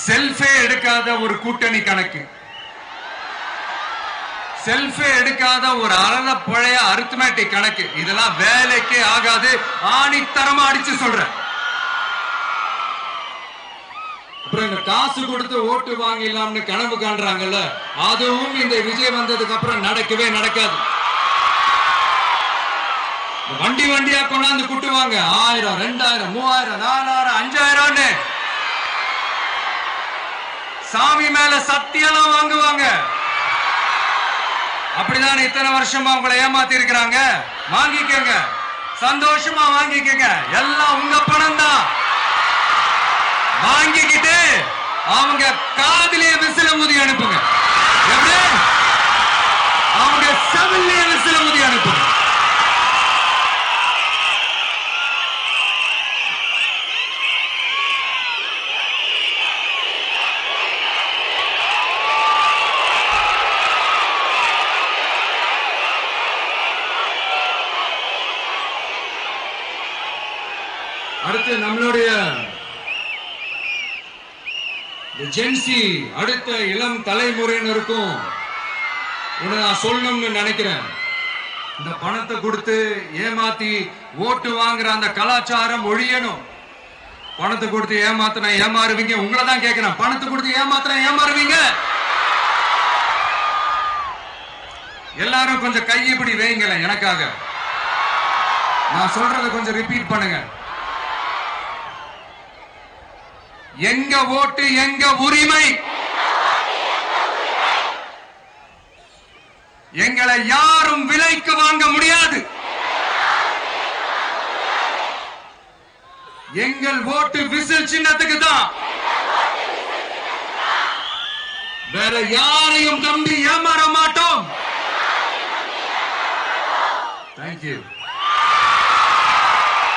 செல்ஃபே எடுக்காத ஒரு கூட்டணி கணக்கு, செல்ஃபே எடுக்காத ஒரு அறத பழைய அரித்மேட்டிக் கணக்கு, இதெல்லாம் வேலைக்கே ஆகாது. ஆணித்தரமா அடிச்சு சொல்றேன். அப்புறம் இந்த காசு கொடுத்து ஓட்டு வாங்கிடலாம்னு கனவு காண்றாங்கல்ல, அதுவும் இந்த விஜய் வந்ததுக்கு அப்புறம் நடக்கவே நடக்காது. வண்டி வண்டியா கொண்டாந்து குட்டுவாங்க. 1000, 2000, 3000, 4000, 5000 சாமி மேல சத்தியெல்லாம் வாங்குவாங்க. அப்படிதான் இத்தனை வருஷமா உங்களை ஏமாத்தி இருக்கிறாங்க. வாங்கிக்கங்க, சந்தோஷமா வாங்கிக்கங்க. எல்லாம் உங்க பணம் தான். வாங்கிக்கிட்டு அவங்க காதிலேயே விசில ஊதி அனுப்புங்க. எப்படி? அவங்க செவிலே விசில ஊதி அனுப்புங்க. அடுத்து நம்மளுடைய ஜென்சி, அடுத்த இளம் தலைமுறையினருக்கும் நான் சொல்லணும்னு நினைக்கிறேன். இந்த பணத்தை கொடுத்து ஏமாத்தி ஓட்டு வாங்குற அந்த கலாச்சாரம் ஒழியணும். பணத்தை கொடுத்து ஏமாத்தினா ஏமாறுவீங்க. உங்களை தான் கேட்கிறேன், பணத்தை கொடுத்து ஏமாத்தினா ஏமாறுவீங்க? எல்லாரும் கொஞ்சம் கையப்படி வைங்களேன் எனக்காக. நான் சொல்றதை கொஞ்சம் ரிப்பீட் பண்ணுங்க. எங்க ஓட்டு எங்க உரிமை. எங்களை யாரும் விலைக்கு வாங்க முடியாது. எங்கள் ஓட்டு விசில் சின்னத்துக்கு தான். வேற யாரையும் நம்பி ஏமாற மாட்டோம். தேங்க்யூ.